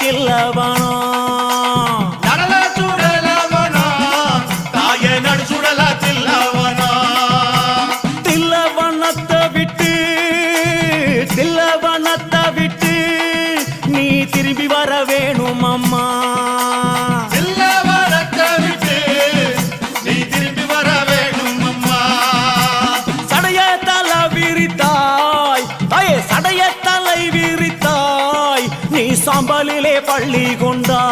தில்லவனோ நடல சுடலவனா தாய நடு சுடல தில்லவனா தில்லவனத்தை விட்டு நீ திரும்பி வர வேணும் அம்மா தில்லவனத்தை விட்டு நீ திரும்பி வர வேணும் அம்மா சடைய தலை விரித்தாய் நீ சாம்பலிலே பள்ளி கொண்டாய்